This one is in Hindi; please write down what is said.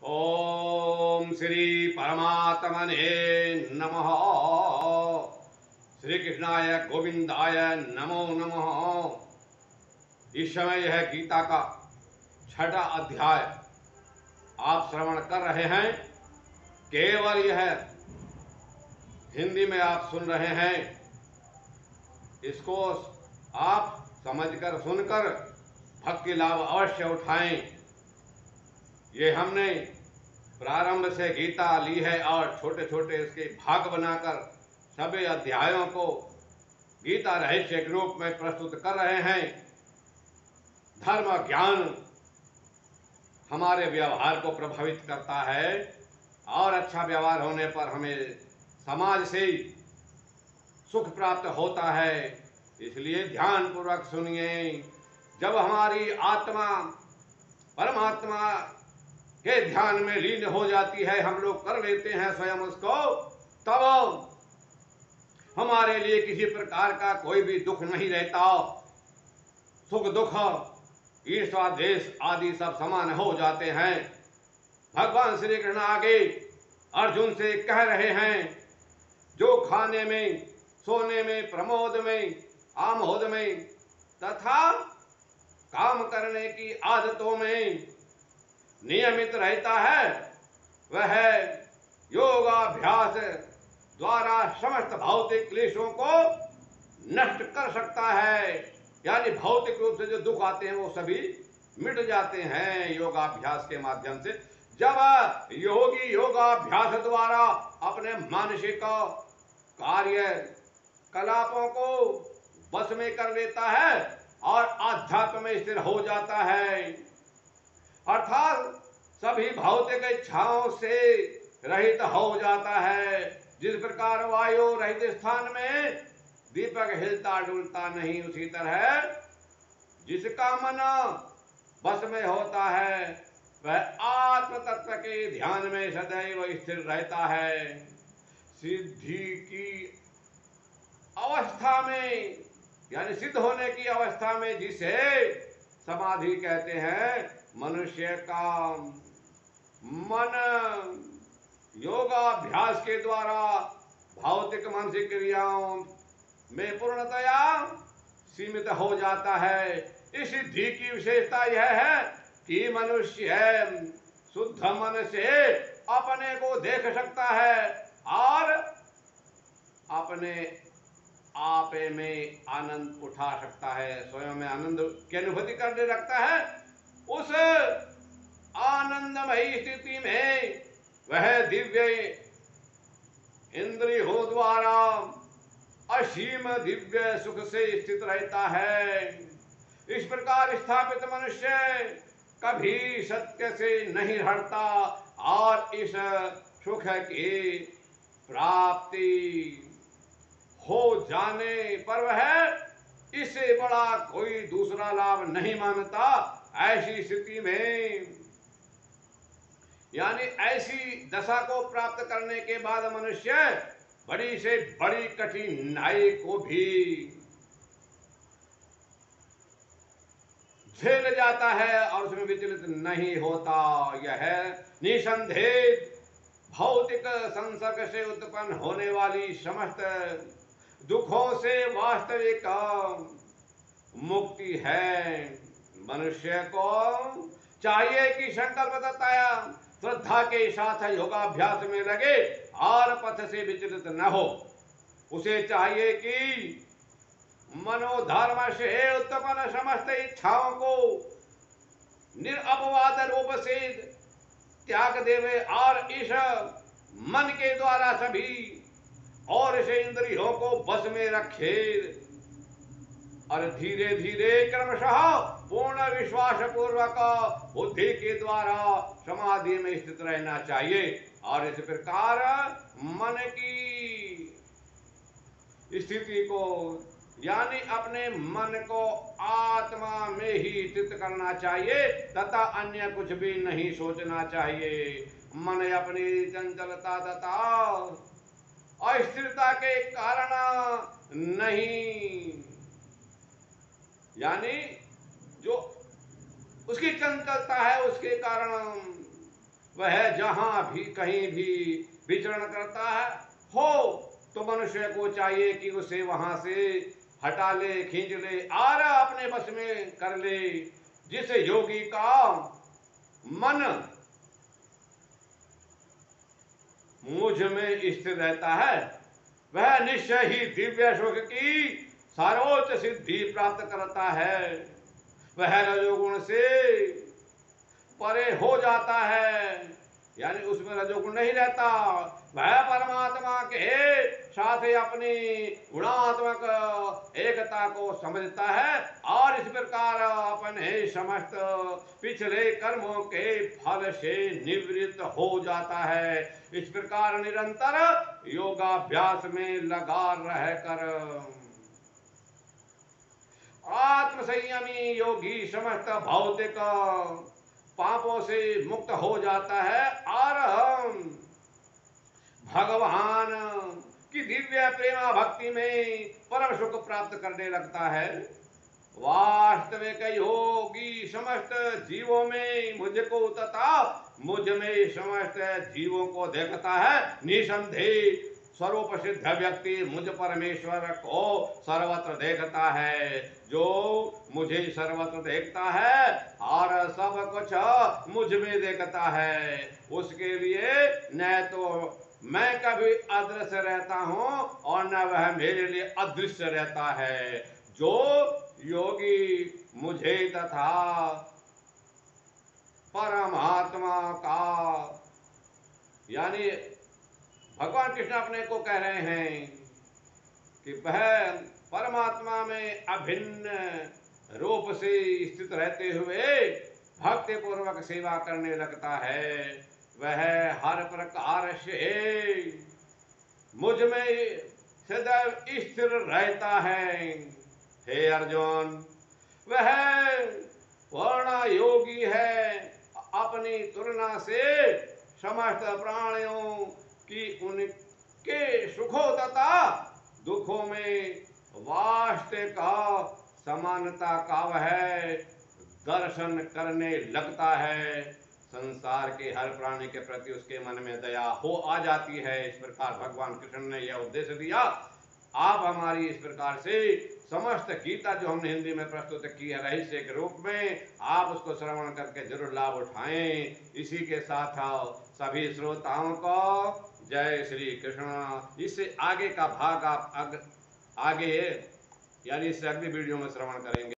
ओम श्री परमात्मने नमः। श्री कृष्णाय गोविंदाय नमो नमः। इस समय यह गीता का छठा अध्याय आप श्रवण कर रहे हैं। केवल यह हिंदी में आप सुन रहे हैं। इसको आप समझकर सुनकर भक्ति लाभ अवश्य उठाएं। ये हमने प्रारंभ से गीता ली है और छोटे छोटे इसके भाग बनाकर सभी अध्यायों को गीता रहस्य के रूप में प्रस्तुत कर रहे हैं। धर्म ज्ञान हमारे व्यवहार को प्रभावित करता है और अच्छा व्यवहार होने पर हमें समाज से सुख प्राप्त होता है। इसलिए ध्यान पूर्वक सुनिए। जब हमारी आत्मा परमात्मा के ध्यान में लीन हो जाती है, हम लोग कर लेते हैं स्वयं उसको, तब हमारे लिए किसी प्रकार का कोई भी दुख नहीं रहता। सुख दुख ईर्ष्या द्वेष आदि सब समान हो जाते हैं। भगवान श्री कृष्ण आगे अर्जुन से कह रहे हैं, जो खाने में, सोने में, प्रमोद में, आमोद में तथा काम करने की आदतों में नियमित रहता है, वह योगाभ्यास द्वारा समस्त भौतिक क्लेशों को नष्ट कर सकता है। यानी भौतिक रूप से जो दुख आते हैं वो सभी मिट जाते हैं योगाभ्यास के माध्यम से। जब योगी योगाभ्यास द्वारा अपने मानसिक कार्य कलापों को बस में कर लेता है और आध्यात्म में स्थिर हो जाता है, अर्थात सभी भौतिक इच्छाओं से रहित हो जाता है। जिस प्रकार वायु रहित स्थान में दीपक हिलता डुलता नहीं, उसी तरह जिसका मन बस में होता है वह आत्म तत्व के ध्यान में सदैव स्थिर रहता है। सिद्धि की अवस्था में यानी सिद्ध होने की अवस्था में जिसे समाधि कहते हैं, मनुष्य का मन योगाभ्यास के द्वारा भौतिक मानसिक क्रियाओं में पूर्णतया सीमित हो जाता है। इस सिद्धि की विशेषता यह है कि मनुष्य शुद्ध मन से अपने को देख सकता है और अपने आप में आनंद उठा सकता है, स्वयं में आनंद की अनुभूति करने लगता है। उस आनंदमयी स्थिति में वह दिव्य इंद्रियों द्वारा असीम दिव्य सुख से स्थित रहता है। इस प्रकार स्थापित मनुष्य कभी सत्य से नहीं हटता और इस सुख की प्राप्ति हो जाने पर वह इससे बड़ा कोई दूसरा लाभ नहीं मानता। ऐसी स्थिति में यानी ऐसी दशा को प्राप्त करने के बाद मनुष्य बड़ी से बड़ी कठिनाई को भी झेल जाता है और उसमें विचलित नहीं होता। यह निसंदेह भौतिक संसर्ग से उत्पन्न होने वाली समस्त दुखों से वास्तविक मुक्ति है। मनुष्य को चाहिए कि संकल्प तथा श्रद्धा के साथ योगाभ्यास में लगे और पथ से विचलित न हो। उसे चाहिए कि मनोधर्म से उत्पन्न समस्त इच्छाओं को निरपवाद रूप से त्याग देवे और इस मन के द्वारा सभी और से इंद्रियों को बस में रखे और धीरे धीरे क्रमशः पूर्ण विश्वास पूर्वक बुद्धि के द्वारा समाधि में स्थित रहना चाहिए। और इस प्रकार मन की स्थिति को यानी अपने मन को आत्मा में ही स्थित करना चाहिए तथा अन्य कुछ भी नहीं सोचना चाहिए। मन अपनी चंचलता तथा अस्थिरता के कारण नहीं, यानी जो उसकी चंचलता है उसके कारण वह जहां भी कहीं भी विचरण करता है हो तो मनुष्य को चाहिए कि उसे वहां से हटा ले, खींच ले और अपने बस में कर ले। जिस योगी का मन मुझ में स्थिर रहता है वह निश्चय ही दिव्य सुख की सर्वोच्च सिद्धि प्राप्त करता है। वह रजोगुण से परे हो जाता है, यानी उसमें रजोगुण नहीं रहता। वह परमात्मा के साथ ही अपनी गुणात्मक एकता को समझता है और इस प्रकार अपने समस्त पिछले कर्मों के फल से निवृत्त हो जाता है। इस प्रकार निरंतर योगाभ्यास में लगा रहकर आत्म संयमी योगी समस्त भौतिक पापों से मुक्त हो जाता है और भगवान की दिव्य प्रेमा भक्ति में परम सुख प्राप्त करने लगता है। वास्तविक योगी समस्त जीवों में मुझको तथा मुझ में समस्त जीवों को देखता है। निसंदेह स्वरूप सिद्ध व्यक्ति मुझ परमेश्वर को सर्वत्र देखता है। जो मुझे सर्वत्र देखता है और सब कुछ मुझ में देखता है उसके लिए न तो मैं कभी अदृश्य रहता हूं और न वह मेरे लिए अदृश्य रहता है। जो योगी मुझे तथा परमात्मा का, यानी भगवान कृष्ण अपने को कह रहे हैं कि वह परमात्मा में अभिन्न रूप से स्थित रहते हुए भक्ति पूर्वक सेवा करने लगता है। वह हर प्रकार से मुझ में सदैव स्थिर रहता है। हे अर्जुन, वह पूर्ण योगी है। अपनी तुलना से समस्त प्राणियों की उनके सुखों तथा दुखों में वास्तविक समानता का वह दर्शन करने लगता है। संसार के हर प्राणी के प्रति उसके मन में दया हो आ जाती है। इस प्रकार भगवान कृष्ण ने यह उपदेश दिया। आप हमारी इस प्रकार से समस्त गीता जो हमने हिंदी में प्रस्तुत की है रहस्य के रूप में, आप उसको श्रवण करके जरूर लाभ उठाएं। इसी के साथ सभी श्रोताओं को जय श्री कृष्ण। इससे आगे का भाग आप आगे यानी इससे अगली वीडियो में श्रवण करेंगे।